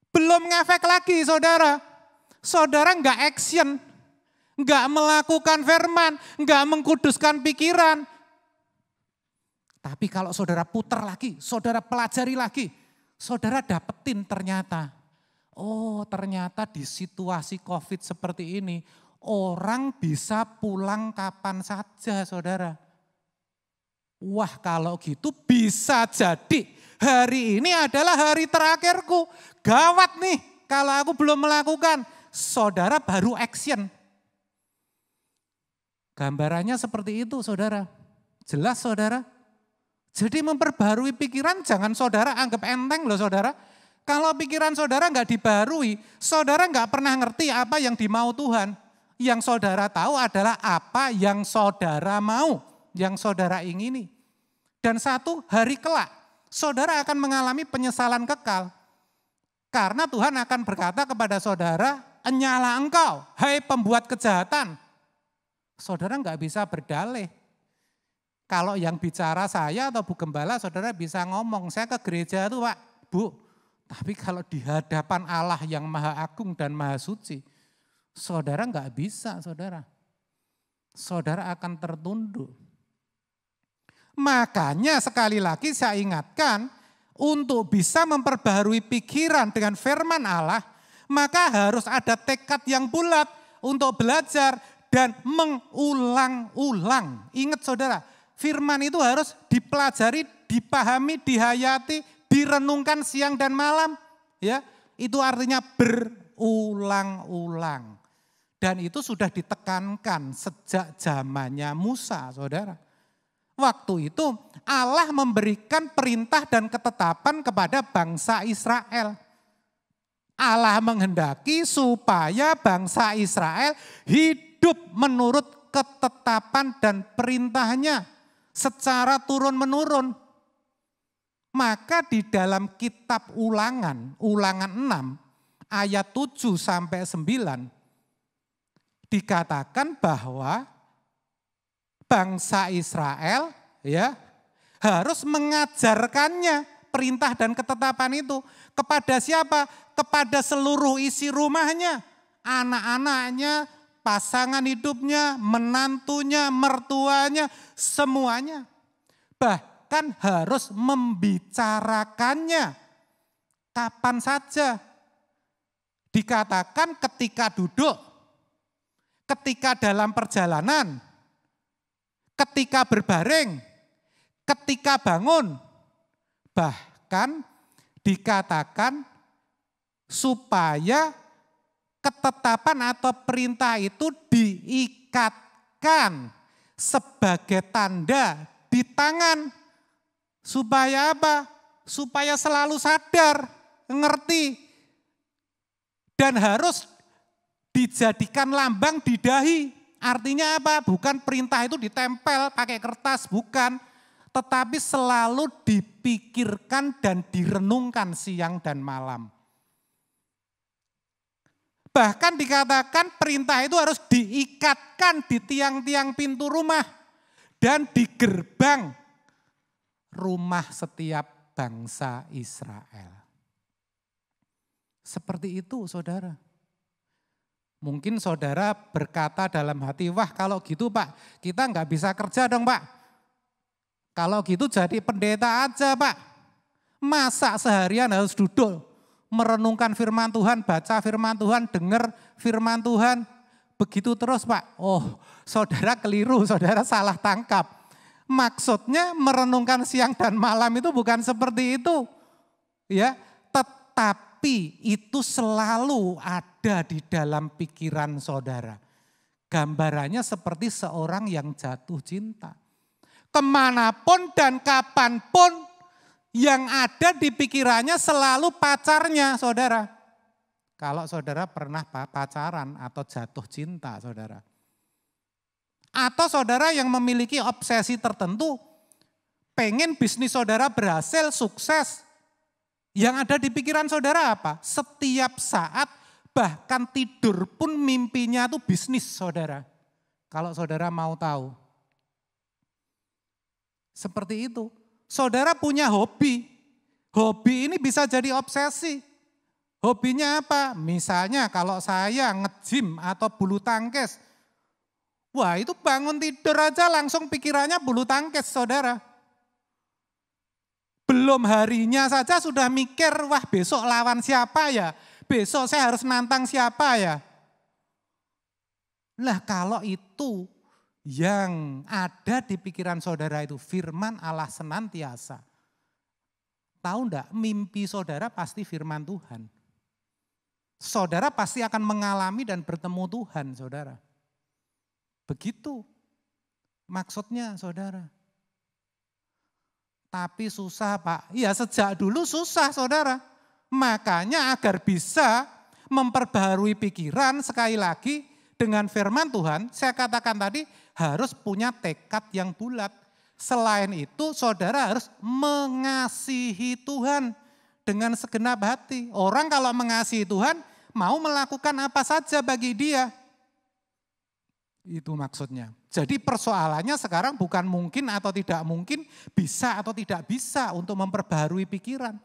Belum ngefek lagi saudara. Saudara enggak action, enggak melakukan firman, enggak mengkuduskan pikiran. Tapi kalau saudara putar lagi, saudara pelajari lagi, saudara dapetin ternyata. Oh ternyata di situasi COVID seperti ini, orang bisa pulang kapan saja saudara. Wah kalau gitu bisa jadi hari ini adalah hari terakhirku. Gawat nih kalau aku belum melakukan. Saudara baru action. Gambarannya seperti itu saudara. Jelas saudara? Jadi memperbarui pikiran jangan saudara anggap enteng loh saudara. Kalau pikiran saudara enggak dibarui, saudara enggak pernah ngerti apa yang dimau Tuhan. Yang saudara tahu adalah apa yang saudara mau, yang saudara ingini. Dan satu hari kelak, saudara akan mengalami penyesalan kekal. Karena Tuhan akan berkata kepada saudara, enyala engkau, hai pembuat kejahatan. Saudara enggak bisa berdalih. Kalau yang bicara saya atau Bu Gembala, saudara bisa ngomong, saya ke gereja itu Pak, Bu. Tapi kalau di hadapan Allah yang Maha Agung dan Maha Suci, saudara enggak bisa saudara. Saudara akan tertunduk. Makanya sekali lagi saya ingatkan, untuk bisa memperbaharui pikiran dengan firman Allah, maka harus ada tekad yang bulat untuk belajar dan mengulang-ulang. Ingat saudara, firman itu harus dipelajari, dipahami, dihayati, direnungkan siang dan malam. Ya, itu artinya berulang-ulang. Dan itu sudah ditekankan sejak zamannya Musa, saudara. Waktu itu Allah memberikan perintah dan ketetapan kepada bangsa Israel. Allah menghendaki supaya bangsa Israel hidup menurut ketetapan dan perintahnya secara turun-menurun. Maka di dalam kitab Ulangan 6 ayat 7 sampai 9 dikatakan bahwa bangsa Israel ya harus mengajarkannya perintah dan ketetapan itu kepada siapa? Kepada seluruh isi rumahnya, anak-anaknya, pasangan hidupnya, menantunya, mertuanya, semuanya. Bahkan harus membicarakannya kapan saja. Dikatakan ketika duduk, ketika dalam perjalanan, ketika berbaring, ketika bangun, bahkan dikatakan supaya ketetapan atau perintah itu diikatkan sebagai tanda di tangan. Supaya apa? Supaya selalu sadar, ngerti. Dan harus dijadikan lambang di dahi. Artinya apa? Bukan perintah itu ditempel pakai kertas, bukan. Tetapi selalu dipikirkan dan direnungkan siang dan malam. Bahkan dikatakan perintah itu harus diikatkan di tiang-tiang pintu rumah dan di gerbang rumah setiap bangsa Israel. Seperti itu saudara. Mungkin saudara berkata dalam hati, wah kalau gitu Pak, kita nggak bisa kerja dong Pak. Kalau gitu jadi pendeta aja Pak. Masa seharian harus duduk, merenungkan firman Tuhan, baca firman Tuhan, dengar firman Tuhan. Begitu terus Pak. Oh saudara keliru, saudara salah tangkap. Maksudnya merenungkan siang dan malam itu bukan seperti itu. Ya, tetapi itu selalu ada di dalam pikiran saudara. Gambarannya seperti seorang yang jatuh cinta. Kemanapun dan kapanpun yang ada di pikirannya selalu pacarnya saudara. Kalau saudara pernah pacaran atau jatuh cinta saudara. Atau saudara yang memiliki obsesi tertentu, pengen bisnis saudara berhasil, sukses. Yang ada di pikiran saudara apa? Setiap saat bahkan tidur pun mimpinya itu bisnis saudara. Kalau saudara mau tahu. Seperti itu. Saudara punya hobi. Hobi ini bisa jadi obsesi. Hobinya apa? Misalnya kalau saya nge-gym atau bulu tangkis. Wah itu bangun tidur aja langsung pikirannya bulu tangkis saudara. Belum harinya saja sudah mikir, wah besok lawan siapa ya? Besok saya harus nantang siapa ya? Lah kalau itu yang ada di pikiran saudara itu firman Allah senantiasa. Tahu enggak, mimpi saudara pasti firman Tuhan. Saudara pasti akan mengalami dan bertemu Tuhan saudara. Begitu maksudnya saudara. Tapi susah Pak, ya sejak dulu susah saudara. Makanya agar bisa memperbaharui pikiran sekali lagi dengan firman Tuhan, saya katakan tadi harus punya tekad yang bulat. Selain itu saudara harus mengasihi Tuhan dengan segenap hati. Orang kalau mengasihi Tuhan mau melakukan apa saja bagi dia. Itu maksudnya. Jadi persoalannya sekarang bukan mungkin atau tidak mungkin, bisa atau tidak bisa untuk memperbaharui pikiran.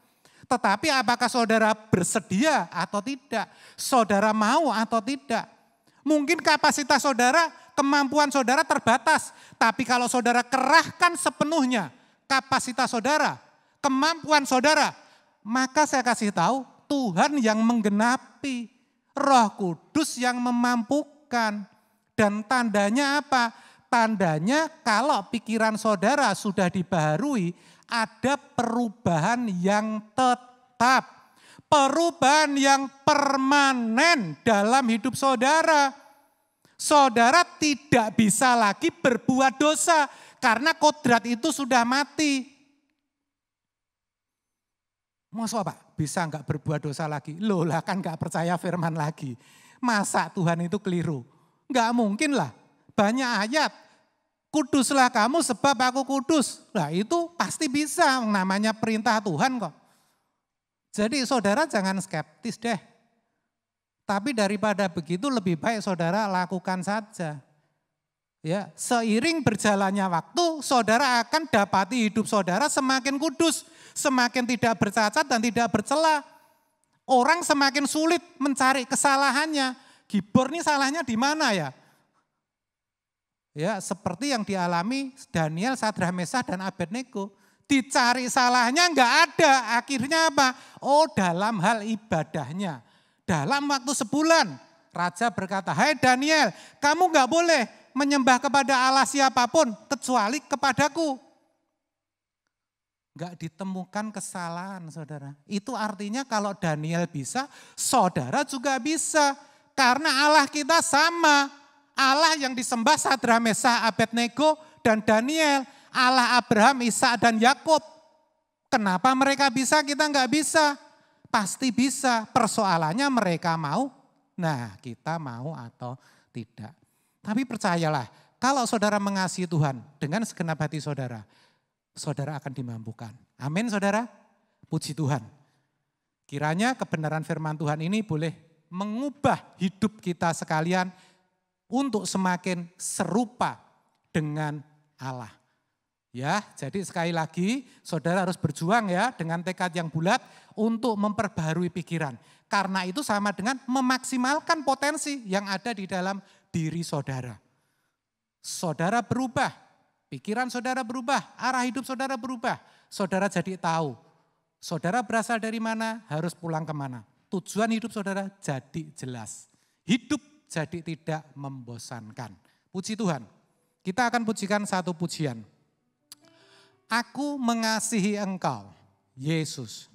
Tetapi apakah saudara bersedia atau tidak? Saudara mau atau tidak? Mungkin kapasitas saudara, kemampuan saudara terbatas. Tapi kalau saudara kerahkan sepenuhnya kapasitas saudara, kemampuan saudara. Maka saya kasih tahu, Tuhan yang menggenapi, Roh Kudus yang memampukan. Dan tandanya apa? Tandanya kalau pikiran saudara sudah dibaharui, ada perubahan yang tetap. Perubahan yang permanen dalam hidup saudara. Saudara tidak bisa lagi berbuat dosa karena kodrat itu sudah mati. Maksud apa? Bisa enggak berbuat dosa lagi? Loh lah kan enggak percaya firman lagi. Masa Tuhan itu keliru? Enggak mungkin lah. Banyak ayat. Kuduslah kamu sebab aku kudus. Nah itu pasti bisa, namanya perintah Tuhan kok. Jadi saudara jangan skeptis deh. Tapi daripada begitu lebih baik saudara lakukan saja. Ya, seiring berjalannya waktu saudara akan dapati hidup saudara semakin kudus, semakin tidak bercacat dan tidak bercela. Orang semakin sulit mencari kesalahannya. Gibor ini salahnya di mana ya? Ya, seperti yang dialami Daniel, Sadrah, Mesah dan Abednego. Dicari salahnya enggak ada. Akhirnya apa? Oh, dalam hal ibadahnya. Dalam waktu sebulan, raja berkata, "Hai Daniel, kamu enggak boleh menyembah kepada Allah siapapun kecuali kepadaku." Enggak ditemukan kesalahan, saudara. Itu artinya kalau Daniel bisa, saudara juga bisa. Karena Allah kita sama. Allah yang disembah Sadrah, Mesah, Abednego dan Daniel. Allah Abraham, Ishak dan Yakub. Kenapa mereka bisa, kita enggak bisa? Pasti bisa. Persoalannya mereka mau, nah kita mau atau tidak. Tapi percayalah, kalau saudara mengasihi Tuhan dengan segenap hati saudara, saudara akan dimampukan. Amin saudara, puji Tuhan. Kiranya kebenaran firman Tuhan ini boleh mengubah hidup kita sekalian untuk semakin serupa dengan Allah. Ya, jadi sekali lagi saudara harus berjuang ya dengan tekad yang bulat untuk memperbaharui pikiran. Karena itu sama dengan memaksimalkan potensi yang ada di dalam diri saudara. Saudara berubah, pikiran saudara berubah, arah hidup saudara berubah. Saudara jadi tahu, saudara berasal dari mana, harus pulang kemana. Tujuan hidup saudara jadi jelas. Hidup jadi tidak membosankan. Puji Tuhan. Kita akan pujikan satu pujian. Aku mengasihi Engkau, Yesus.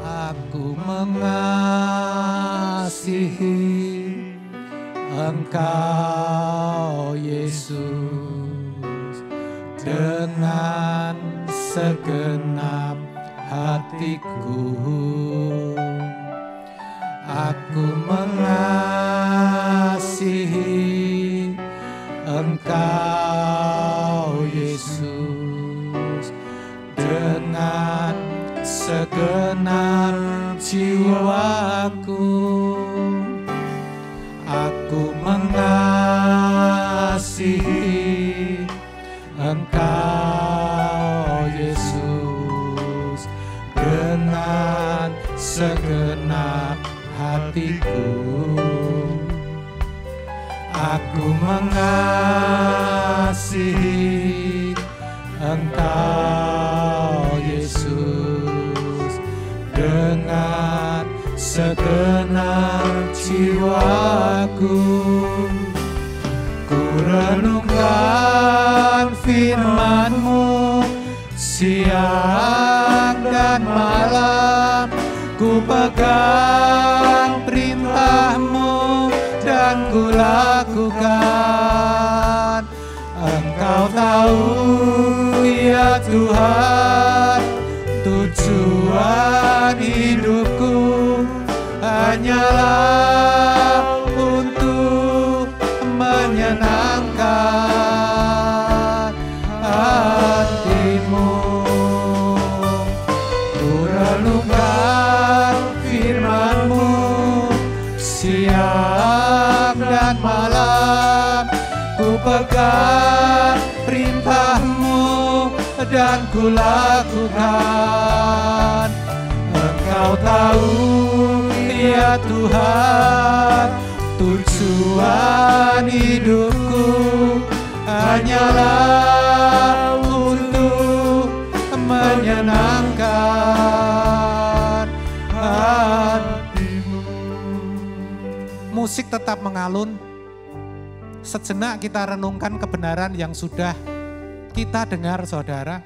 Aku mengasihi Engkau, Yesus, dengan segenap hatiku. Aku mengasihi Engkau, Yesus, dengan segenap jiwaku. Aku mengasihi Engkau, Yesus, dengan segenap hatiku. Aku mengasihi Engkau, Yesus, dengan segenap jiwaku. Ku renungkan firman-Mu siang dan malam. Ku pegang perintah-Mu dan ku lakukan. Engkau tahu ya Tuhan, tujuan hidupku hanyalah untuk menyenangkan hati-Mu. Ku renungkan firman-Mu siang dan malam. Ku pegang perintah-Mu dan ku lakukan. Engkau tahu ya Tuhan, Tujuan hidupku hanyalah untuk menyenangkan hatimu. Musik tetap mengalun. Sejenak kita renungkan kebenaran yang sudah kita dengar, saudara.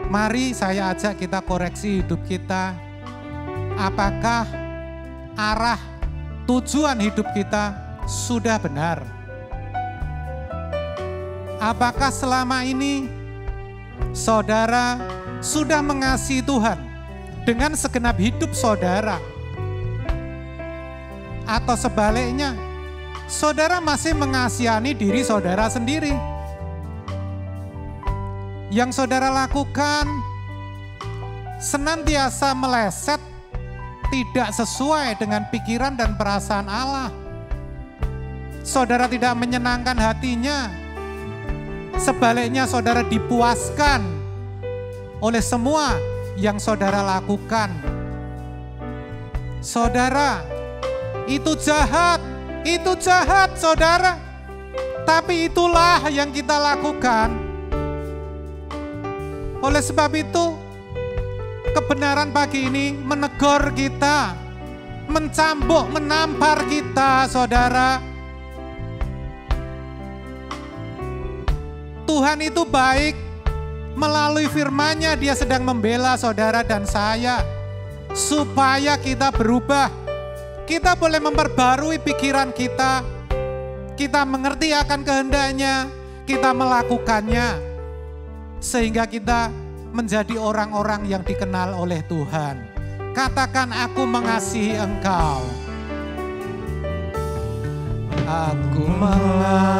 Mari saya ajak kita koreksi hidup kita. Apakah arah tujuan hidup kita sudah benar? Apakah selama ini saudara sudah mengasihi Tuhan dengan segenap hidup saudara? Atau sebaliknya, saudara masih mengasihani diri saudara sendiri? Yang saudara lakukan senantiasa meleset, tidak sesuai dengan pikiran dan perasaan Allah. Saudara tidak menyenangkan hatinya. Sebaliknya saudara dipuaskan oleh semua yang saudara lakukan. Saudara, itu jahat saudara. Tapi itulah yang kita lakukan. Oleh sebab itu, kebenaran pagi ini menegur kita, mencambuk, menampar kita, saudara. Tuhan itu baik, melalui firman-Nya Dia sedang membela saudara dan saya, supaya kita berubah. Kita boleh memperbarui pikiran kita, kita mengerti akan kehendak-Nya, kita melakukannya, sehingga kita menjadi orang-orang yang dikenal oleh Tuhan. Katakan, aku mengasihi Engkau. Aku mengasihi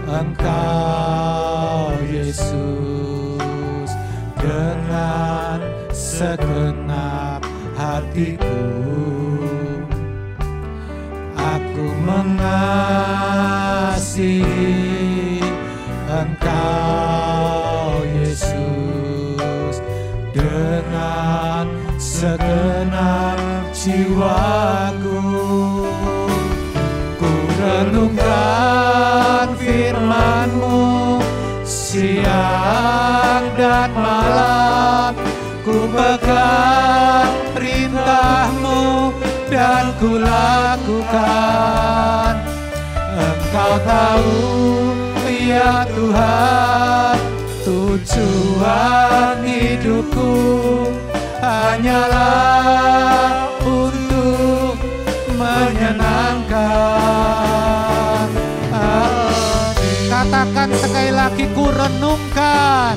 Engkau, Yesus, dengan segenap hatiku. Aku mengasihi Engkau, Yesus, dengan segenap jiwaku. Ku renungkan firman-Mu siang dan malam. Ku pegang perintah-Mu dan ku lakukan. Engkau tahu, ya Tuhan, tujuan hidupku hanyalah untuk menyenangkan hati. Katakan sekali lagi, ku renungkan.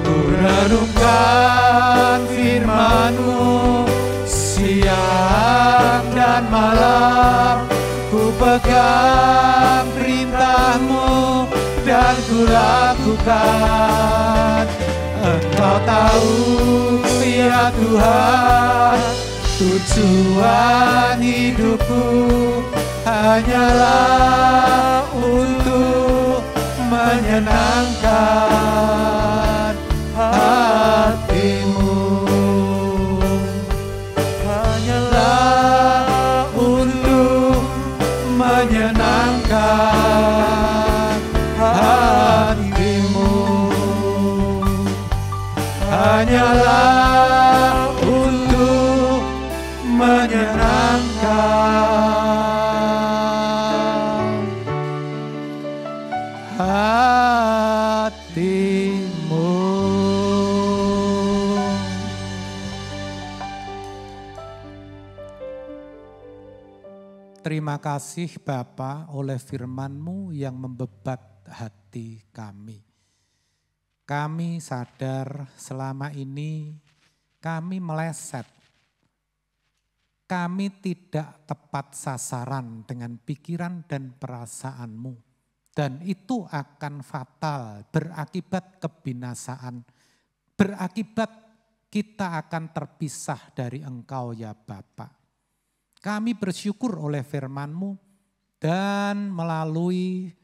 Ku renungkan firman-Mu siang dan malam. Ku pegang perintah-Mu dan ku lakukan. Engkau tahu, ya Tuhan, tujuan hidupku hanyalah untuk menyenangkan hati-Mu. Hanyalah untuk menyenangkan hati-Mu. Hanyalah untuk menyenangkan hati-Mu. Terima kasih Bapa oleh firman-Mu yang membebat hati kami. Kami sadar selama ini kami meleset. Kami tidak tepat sasaran dengan pikiran dan perasaan-Mu. Dan itu akan fatal, berakibat kebinasaan. Berakibat kita akan terpisah dari Engkau ya Bapa. Kami bersyukur oleh firman-Mu dan melalui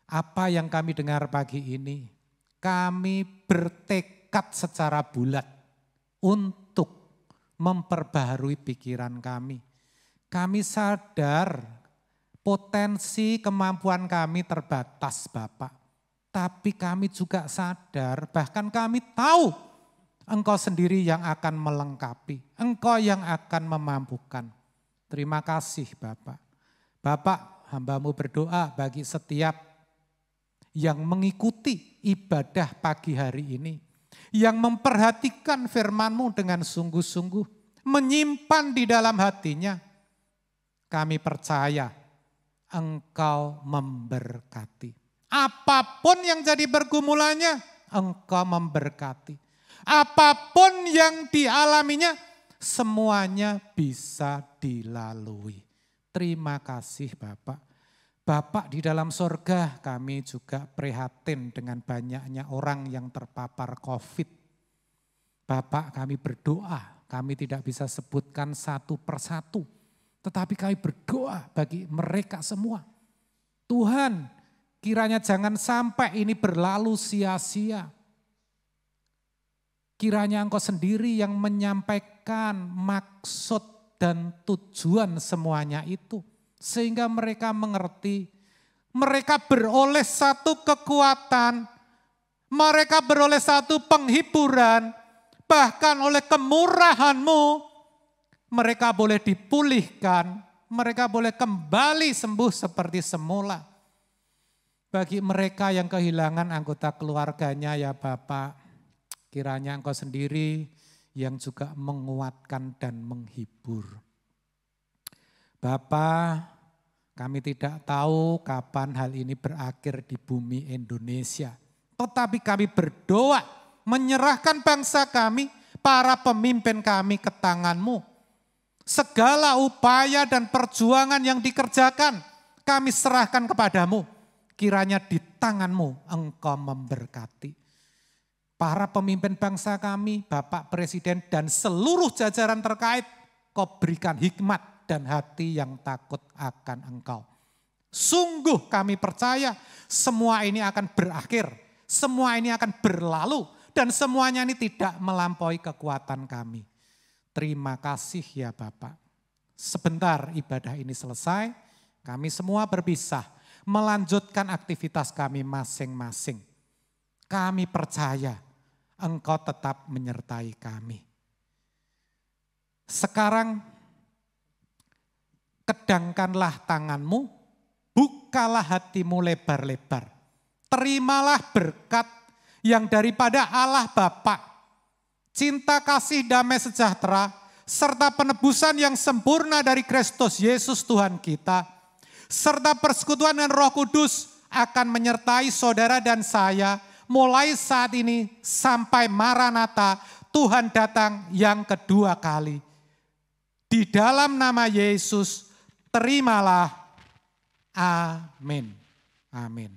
apa yang kami dengar pagi ini, kami bertekad secara bulat untuk memperbaharui pikiran kami. Kami sadar potensi kemampuan kami terbatas Bapak. Tapi kami juga sadar, bahkan kami tahu Engkau sendiri yang akan melengkapi. Engkau yang akan memampukan. Terima kasih Bapak. Bapak, hamba-Mu berdoa bagi setiap yang mengikuti ibadah pagi hari ini. Yang memperhatikan firman-Mu dengan sungguh-sungguh. Menyimpan di dalam hatinya. Kami percaya Engkau memberkati. Apapun yang jadi pergumulannya, Engkau memberkati. Apapun yang dialaminya, semuanya bisa dilalui. Terima kasih Bapak. Bapak di dalam sorga, kami juga prihatin dengan banyaknya orang yang terpapar COVID. Bapak, kami berdoa, kami tidak bisa sebutkan satu persatu. Tetapi kami berdoa bagi mereka semua. Tuhan, kiranya jangan sampai ini berlalu sia-sia. Kiranya Engkau sendiri yang menyampaikan maksud dan tujuan semuanya itu. Sehingga mereka mengerti, mereka beroleh satu kekuatan, mereka beroleh satu penghiburan, bahkan oleh kemurahan-Mu, mereka boleh dipulihkan, mereka boleh kembali sembuh seperti semula. Bagi mereka yang kehilangan anggota keluarganya ya Bapak, kiranya Engkau sendiri yang juga menguatkan dan menghibur. Bapa, kami tidak tahu kapan hal ini berakhir di bumi Indonesia. Tetapi kami berdoa menyerahkan bangsa kami, para pemimpin kami ke tangan-Mu. Segala upaya dan perjuangan yang dikerjakan kami serahkan kepadamu. Kiranya di tangan-Mu Engkau memberkati. Para pemimpin bangsa kami, Bapak Presiden dan seluruh jajaran terkait, Kau berikan hikmat dan hati yang takut akan Engkau. Sungguh kami percaya semua ini akan berakhir, semua ini akan berlalu, dan semuanya ini tidak melampaui kekuatan kami. Terima kasih ya Bapak. Sebentar ibadah ini selesai, kami semua berpisah, melanjutkan aktivitas kami masing-masing. Kami percaya Engkau tetap menyertai kami. Sekarang kedangkanlah tangan-Mu, bukalah hatimu lebar-lebar. Terimalah berkat yang daripada Allah Bapa, cinta kasih damai sejahtera, serta penebusan yang sempurna dari Kristus Yesus Tuhan kita, serta persekutuan dan Roh Kudus akan menyertai saudara dan saya mulai saat ini sampai Maranatha, Tuhan datang yang kedua kali. Di dalam nama Yesus, terimalah. Amin. Amin.